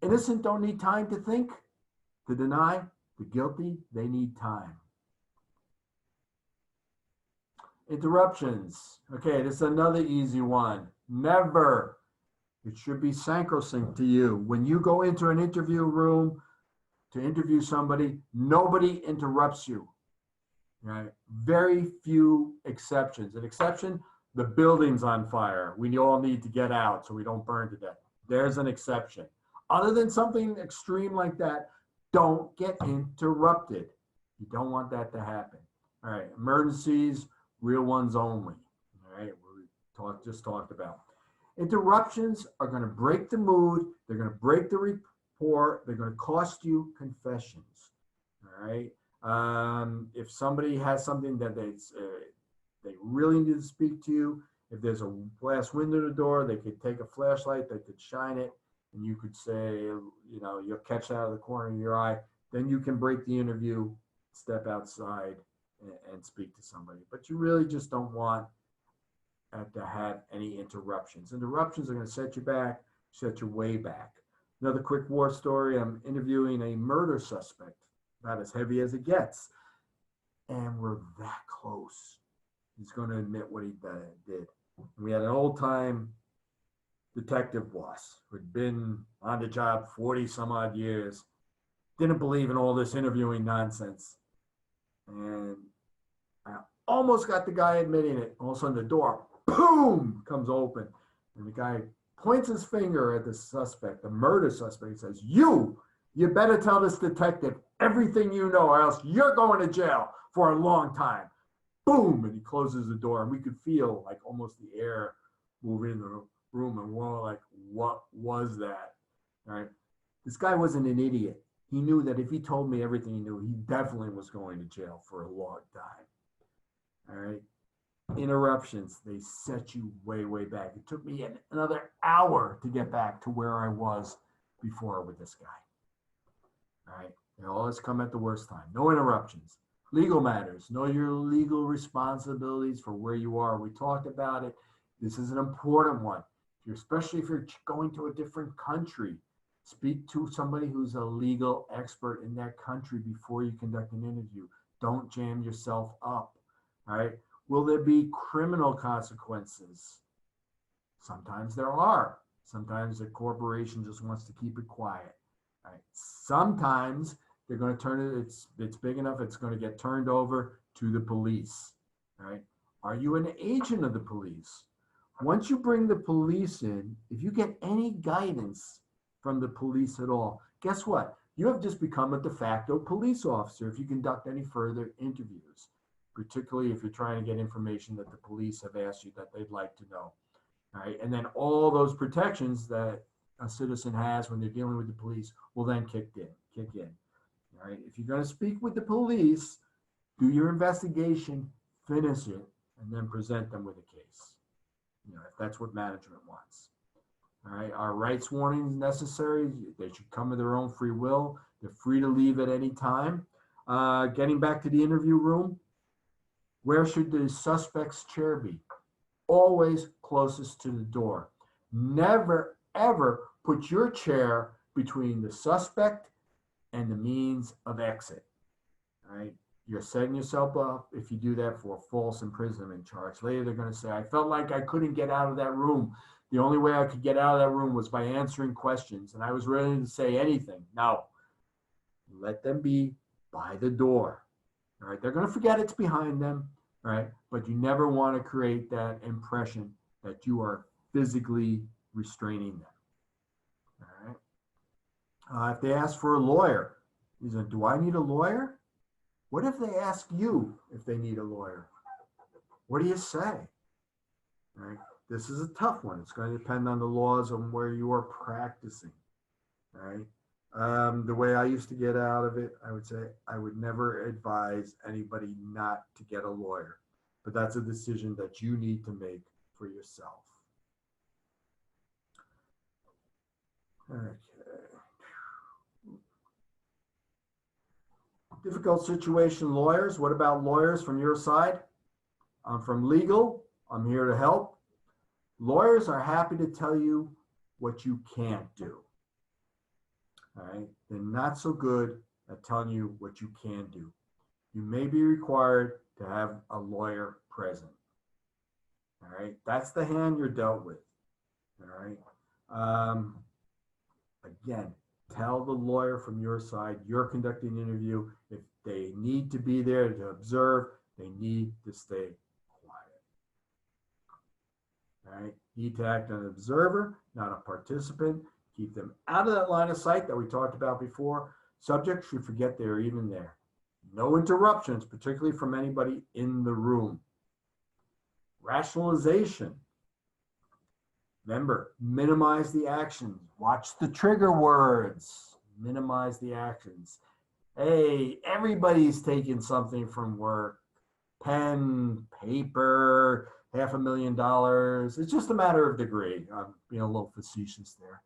Innocent don't need time to think. To deny, the guilty, they need time. Interruptions. Okay, this is another easy one. Never. It should be sacrosanct to you. When you go into an interview room to interview somebody, nobody interrupts you. Right? Very few exceptions. An exception, the building's on fire. We all need to get out so we don't burn to death. There's an exception. Other than something extreme like that, don't get interrupted. You don't want that to happen. All right, emergencies, real ones only. All right, we just talked about. Interruptions are going to break the mood. They're going to break the rapport. They're going to cost you confessions. All right. If somebody has something that they really need to speak to you, if there's a glass window in the door, they could take a flashlight, they could shine it, and you could say, you know, you'll catch that out of the corner of your eye. Then you can break the interview, step outside, and speak to somebody. But you really just don't want to have any interruptions. Interruptions are going to set you back, set you way back. Another quick war story. I'm interviewing a murder suspect. about as heavy as it gets. And we're that close. He's going to admit what he did. And we had an old-time detective boss who'd been on the job 40 some odd years, didn't believe in all this interviewing nonsense. And I almost got the guy admitting it. All of a sudden the door, boom, comes open. And the guy points his finger at the suspect, the murder suspect. He says, you better tell this detective everything you know or else you're going to jail for a long time. Boom, and he closes the door. And we could feel like almost the air moving in the room. And we're all like, what was that? All right. This guy wasn't an idiot. He knew that if he told me everything he knew, he definitely was going to jail for a long time. All right. Interruptions, they set you way, way back. It took me another hour to get back to where I was before with this guy. All right. They always come at the worst time. No interruptions. Legal matters. Know your legal responsibilities for where you are. We talked about it. This is an important one. Especially if you're going to a different country. Speak to somebody who's a legal expert in that country before you conduct an interview. Don't jam yourself up. All right. Will there be criminal consequences? Sometimes there are. Sometimes the corporation just wants to keep it quiet. All right. Sometimes they're going to turn it, it's big enough, it's going to get turned over to the police. All right. Are you an agent of the police? Once you bring the police in, if you get any guidance from the police at all, guess what? You have just become a de facto police officer if you conduct any further interviews, particularly if you're trying to get information that the police have asked you that they'd like to know. All right. And then all those protections that a citizen has when they're dealing with the police will then kick in. All right. If you're going to speak with the police, do your investigation, finish it, and then present them with a case. If that's what management wants. All right. Are rights warnings necessary? They should come of their own free will. They're free to leave at any time. Getting back to the interview room, where should the suspect's chair be? Always closest to the door. Never, ever put your chair between the suspect and the means of exit. All right. You're setting yourself up if you do that for a false imprisonment charge. Later, they're going to say, I felt like I couldn't get out of that room. The only way I could get out of that room was by answering questions, and I was ready to say anything. No, let them be by the door. All right. They're going to forget it's behind them. All right. But you never want to create that impression that you are physically restraining them. All right. If they ask for a lawyer, he said, do I need a lawyer? What if they ask you if they need a lawyer? What do you say? All right. This is a tough one. It's going to depend on the laws and where you are practicing. All right. The way I used to get out of it, I would say I would never advise anybody not to get a lawyer, but that's a decision that you need to make for yourself. Okay. Difficult situation lawyers. What about lawyers from your side? I'm from legal. I'm here to help. Lawyers are happy to tell you what you can't do. All right. They're not so good at telling you what you can do. You may be required to have a lawyer present. All right. That's the hand you're dealt with. All right. Again, tell the lawyer from your side you're conducting an interview. If they need to be there to observe, they need to stay quiet. All right. Need to act as an observer, not a participant. Keep them out of that line of sight that we talked about before. Subjects should forget they're even there. No interruptions, particularly from anybody in the room. Rationalization. Remember, minimize the actions. Watch the trigger words. Minimize the actions. Hey, everybody's taking something from work. Pen, paper, $500,000. It's just a matter of degree. I'm being a little facetious there.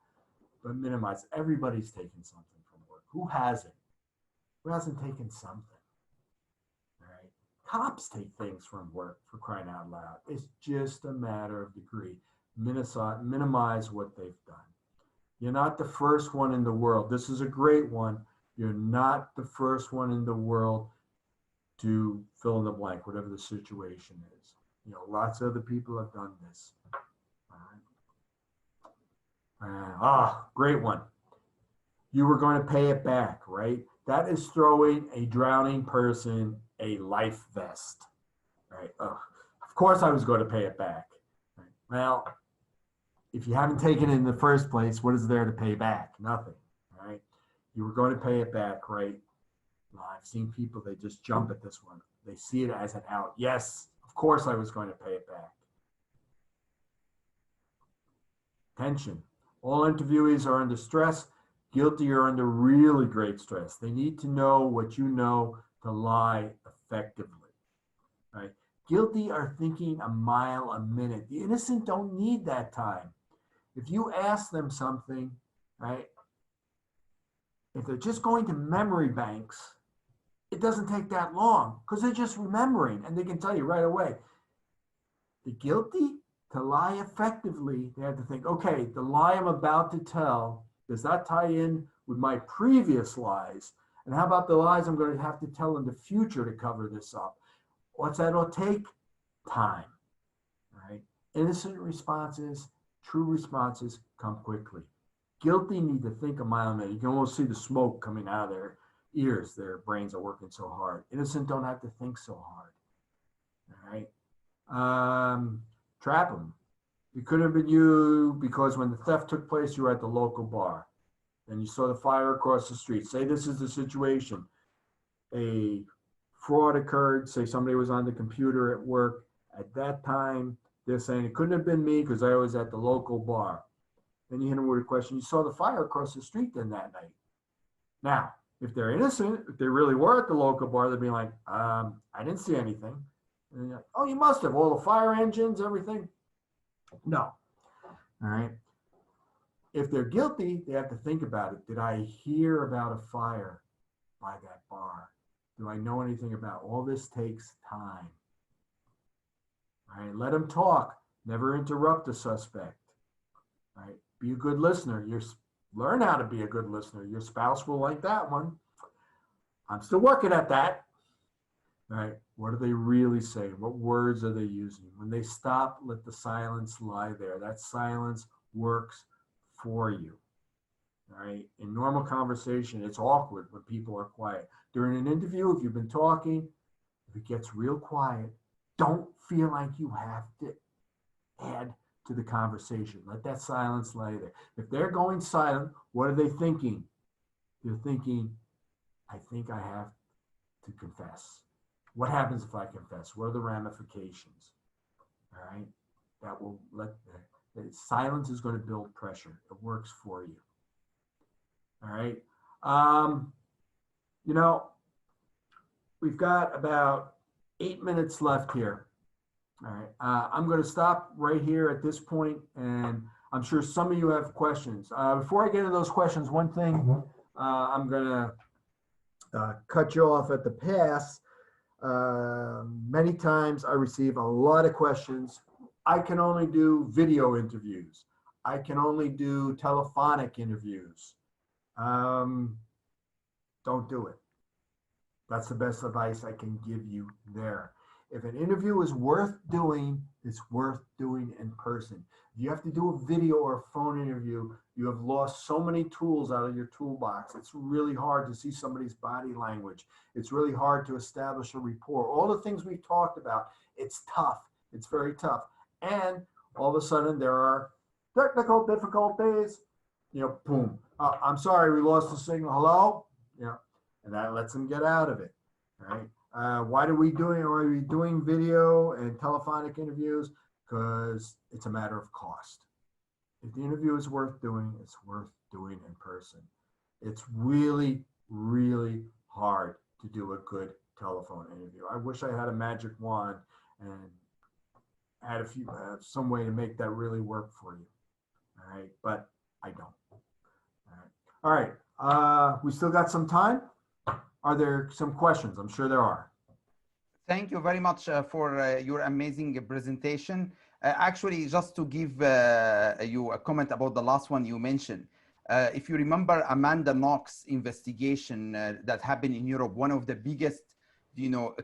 But minimize. Everybody's taking something from work. Who hasn't? Who hasn't taken something? All right. Cops take things from work, for crying out loud. It's just a matter of degree. Minimize what they've done. You're not the first one in the world. This is a great one. You're not the first one in the world to fill in the blank, whatever the situation is. You know, lots of other people have done this. All right. Great one. You were going to pay it back, right? That is throwing a drowning person a life vest, right? Of course I was going to pay it back. Right? Well, if you haven't taken it in the first place, what is there to pay back? Nothing, right? You were going to pay it back, right? Well, I've seen people, they just jump at this one. They see it as an out. Yes, of course I was going to pay it back. Tension. All interviewees are under stress. Guilty are under really great stress. They need to know what you know to lie effectively, right? Guilty are thinking a mile a minute. The innocent don't need that time. If you ask them something, right, if they're just going to memory banks, it doesn't take that long because they're just remembering and they can tell you right away. The guilty, to lie effectively, they have to think, okay, the lie I'm about to tell, does that tie in with my previous lies? And how about the lies I'm going to have to tell in the future to cover this up? What's that all take? Time, right? Innocent responses, true responses come quickly. Guilty need to think a mile a minute. You can almost see the smoke coming out of their ears. Their brains are working so hard. Innocent don't have to think so hard, all right? Trap them. It could have been you because when the theft took place, you were at the local bar and you saw the fire across the street. Say this is the situation. A fraud occurred. Say somebody was on the computer at work. At that time, they're saying it couldn't have been me because I was at the local bar. Then you hit them with a question. You saw the fire across the street then that night. Now, if they're innocent, if they really were at the local bar, they'd be like, I didn't see anything. And you're like, oh, you must have. All the fire engines, everything. No. All right. If they're guilty, they have to think about it. Did I hear about a fire by that bar? Do I know anything about? All this takes time. All right. Let them talk. Never interrupt a suspect. All right. Be a good listener. Learn how to be a good listener. Your spouse will like that one. I'm still working at that. All right. What are they really saying? What words are they using? When they stop, let the silence lie there. That silence works for you. All right. In normal conversation, it's awkward when people are quiet. During an interview, if you've been talking, if it gets real quiet, don't feel like you have to add to the conversation. Let that silence lie there. If they're going silent, what are they thinking? They're thinking, I think I have to confess. What happens if I confess? What are the ramifications? All right. That will silence is going to build pressure. It works for you. All right. You know, we've got about 8 minutes left here. All right. I'm going to stop right here at this point, and I'm sure some of you have questions. Before I get into those questions, one thing I'm going to cut you off at the pass. Many times I receive a lot of questions. I can only do video interviews. I can only do telephonic interviews. Don't do it. That's the best advice I can give you there. If an interview is worth doing, it's worth doing in person. If you have to do a video or a phone interview, you have lost so many tools out of your toolbox. It's really hard to see somebody's body language. It's really hard to establish a rapport. All the things we've talked about, it's tough. It's very tough. And all of a sudden there are technical difficulties. You know, boom. I'm sorry, we lost the signal. Hello? You know, and that lets them get out of it. All right. Why are we doing video and telephonic interviews? Because it's a matter of cost. If the interview is worth doing, it's worth doing in person. It's really, really hard to do a good telephone interview. I wish I had a magic wand and had some way to make that really work for you. All right, but I don't. All right. We still got some time. Are there some questions? I'm sure there are. Thank you very much for your amazing presentation. Actually, just to give you a comment about the last one you mentioned, If you remember Amanda Knox investigation that happened in Europe, one of the biggest,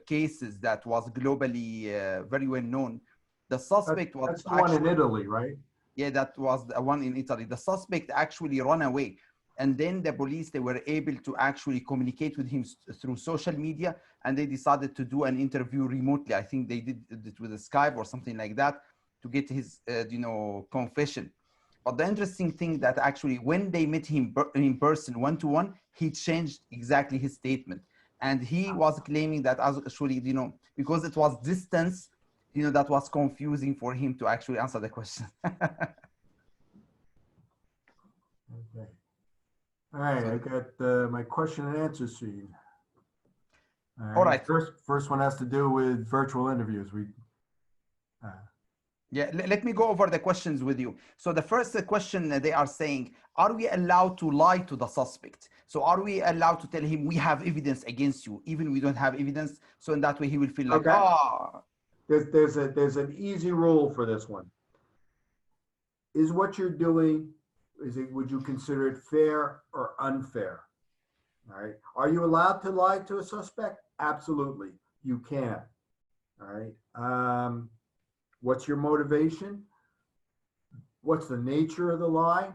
cases that was globally very well known. The suspect was That's the one in Italy, right? yeah, that was the one in Italy. The suspect actually ran away. And then the police, they were able to actually communicate with him through social media, and they decided to do an interview remotely. I think they did it with a Skype or something like that to get his, confession. But the interesting thing that actually when they met him in person, one-to-one, he changed exactly his statement. And he was claiming that actually, because it was distance, that was confusing for him to actually answer the question. Okay. All right, So, I got my question and answer sheet. all right. First one has to do with virtual interviews. Yeah, let me go over the questions with you. So the first question they are saying, are we allowed to lie to the suspect? So are we allowed to tell him we have evidence against you, even we don't have evidence? So in that way, he will feel like, Okay. There's an easy rule for this one. Is what you're doing, would you consider it fair or unfair? All right. Are you allowed to lie to a suspect? Absolutely, you can. All right. What's your motivation? What's the nature of the lie?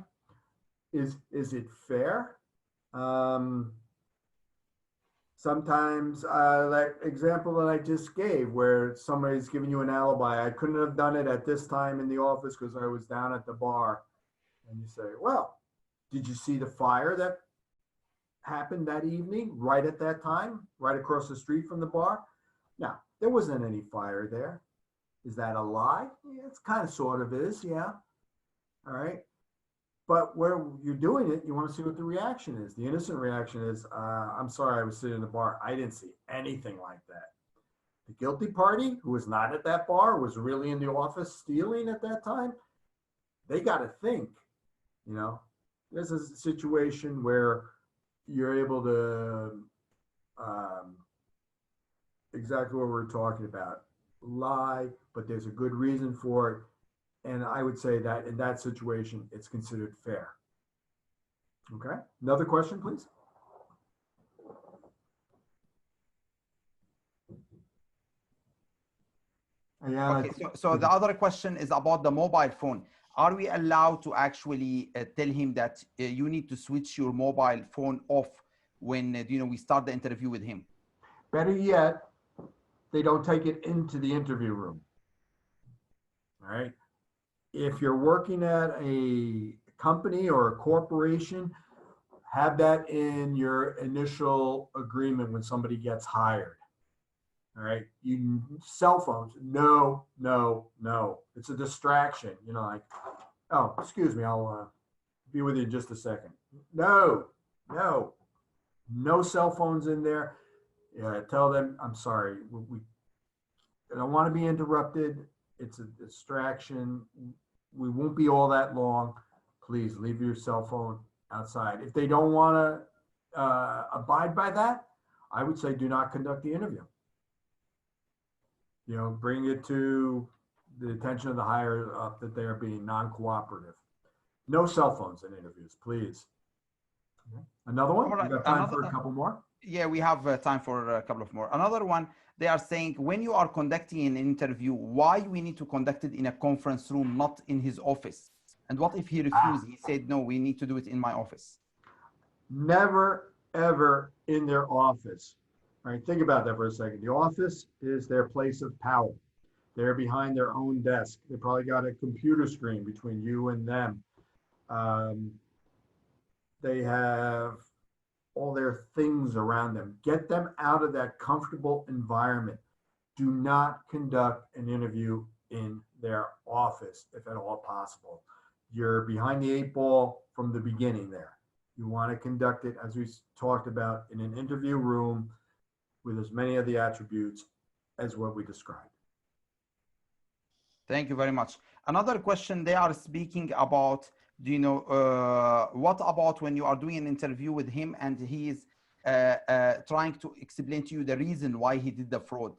Is it fair? Sometimes, that example that I just gave, where somebody's giving you an alibi, I couldn't have done it at this time in the office because I was down at the bar. And you say, well, did you see the fire that happened that evening, right at that time, right across the street from the bar? Now, there wasn't any fire there. Is that a lie? Yeah, it's kind of sort of is, yeah. All right. But where you're doing it, you want to see what the reaction is. The innocent reaction is, I'm sorry, I was sitting in the bar. I didn't see anything like that. The guilty party, who was not at that bar, was really in the office stealing at that time. They got to think, there's a situation where you're able to, exactly what we're talking about, lie, but there's a good reason for it. And I would say that in that situation, it's considered fair. Okay. Another question, please. Okay, so the other question is about the mobile phone. Are we allowed to actually tell him that you need to switch your mobile phone off when we start the interview with him? Better yet, they don't take it into the interview room. All right. If you're working at a company or a corporation, have that in your initial agreement when somebody gets hired. All right. Cell phones. No. It's a distraction. Like, oh, excuse me. I'll be with you in just a second. No cell phones in there. Yeah, tell them, I'm sorry. I don't want to be interrupted. It's a distraction. We won't be all that long. Please leave your cell phone outside. If they don't want to abide by that, I would say do not conduct the interview. Bring it to the attention of the higher up that they are being non-cooperative. No cell phones in interviews, please. Another one? Right. We got time for a couple more? Yeah, we have time for a couple of more. Another one, they are saying when you are conducting an interview, why we need to conduct it in a conference room, not in his office? And what if he refused? He said, no, we need to do it in my office. Never, ever in their office. All right, think about that for a second. The office is their place of power. They're behind their own desk. They probably got a computer screen between you and them. They have all their things around them. Get them out of that comfortable environment. Do not conduct an interview in their office, if at all possible. You're behind the 8 ball from the beginning there. You want to conduct it, as we talked about, in an interview room with as many of the attributes as what we described. Thank you very much. Another question, they are speaking about, what about when you are doing an interview with him and he is trying to explain to you the reason why he did the fraud?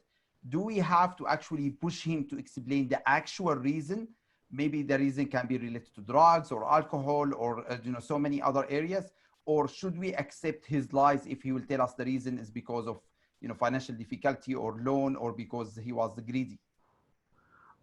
Do we have to actually push him to explain the actual reason? maybe the reason can be related to drugs or alcohol or so many other areas? Or should we accept his lies if he will tell us the reason is because of financial difficulty or loan or because he was greedy?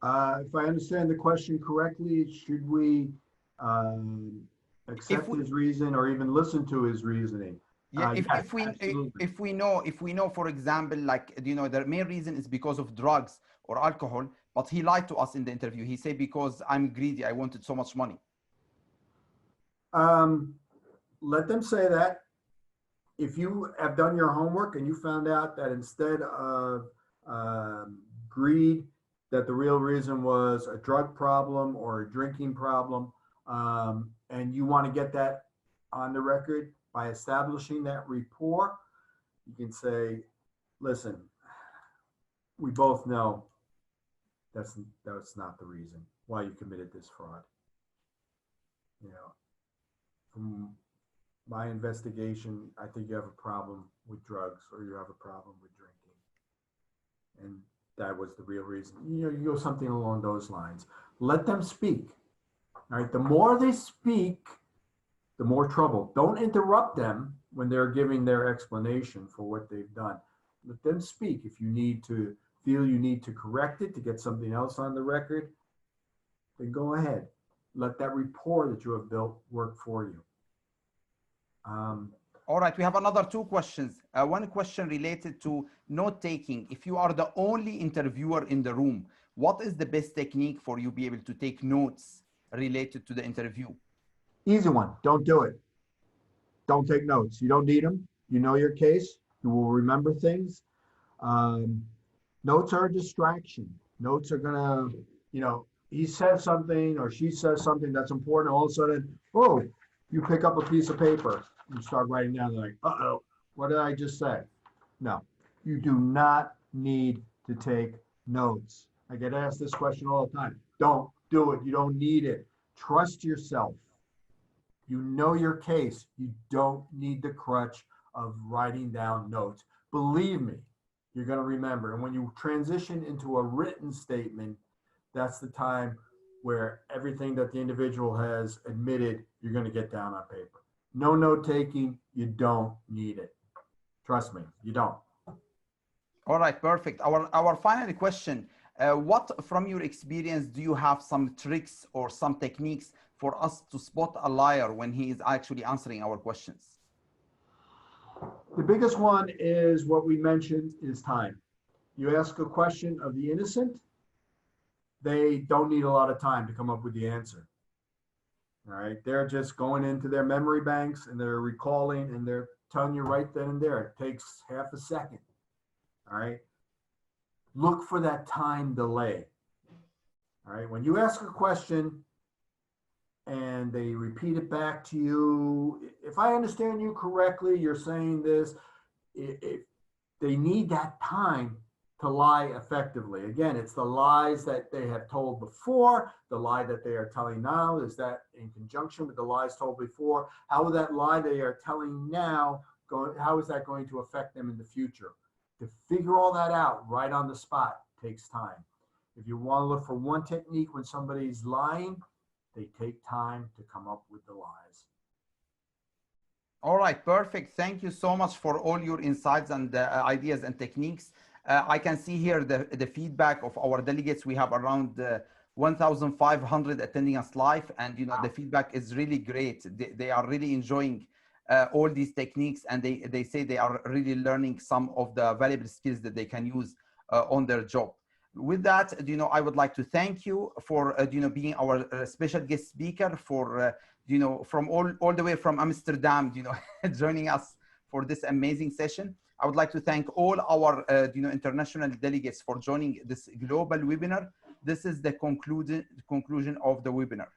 If I understand the question correctly, should we If accept we, his reason or even listen to his reasoning? yeah, Yes, absolutely. if we know, for example, like the main reason is because of drugs or alcohol, but he lied to us in the interview. He said because I'm greedy, I wanted so much money. Let them say that. If you have done your homework and you found out that instead of greed, that the real reason was a drug problem or a drinking problem, and you want to get that on the record by establishing that rapport, you can say, listen, we both know that's not the reason why you committed this fraud. From my investigation, I think you have a problem with drugs or you have a problem with drinking. And that was the real reason. You go something along those lines. Let them speak. All right. The more they speak, the more trouble. Don't interrupt them when they're giving their explanation for what they've done. Let them speak. If you feel you need to correct it to get something else on the record, then go ahead. Let that rapport that you have built work for you. All right, we have another two questions. One question related to note taking. If you are the only interviewer in the room, what is the best technique for you to be able to take notes related to the interview? Easy one. Don't do it. Don't take notes. You don't need them. You know your case. You will remember things. Notes are a distraction. Notes are gonna, he says something or she says something that's important. All of a sudden, oh, you pick up a piece of paper. You start writing down like, uh-oh, what did I just say? No, you do not need to take notes. I get asked this question all the time. Don't do it. You don't need it. Trust yourself. You know your case. You don't need the crutch of writing down notes. Believe me, you're going to remember. And when you transition into a written statement, that's the time where everything that the individual has admitted, you're going to get down on paper. No note taking, you don't need it. Trust me, you don't. All right, perfect. Our final question, what from your experience do you have some tricks or some techniques for us to spot a liar when he is actually answering our questions? The biggest one is what we mentioned is time. You ask a question of the innocent, they don't need a lot of time to come up with the answer. All right. They're just going into their memory banks and they're recalling and they're telling you right then and there. It takes half a second. All right. Look for that time delay. All right. When you ask a question and they repeat it back to you, if I understand you correctly, you're saying this, if they need that time to lie effectively. Again, it's the lies that they have told before, the lie that they are telling now. Is that in conjunction with the lies told before? How will that lie they are telling now, how is that going to affect them in the future? To figure all that out right on the spot takes time. If you want to look for one technique when somebody's lying, they take time to come up with the lies. All right, perfect. Thank you so much for all your insights and ideas and techniques. I can see here the feedback of our delegates. We have around 1,500 attending us live, and the feedback is really great. They are really enjoying all these techniques, and they say they are really learning some of the valuable skills that they can use on their job. With that, I would like to thank you for being our special guest speaker for from all the way from Amsterdam, joining us for this amazing session. I would like to thank all our international delegates for joining this global webinar. This is the conclusion of the webinar.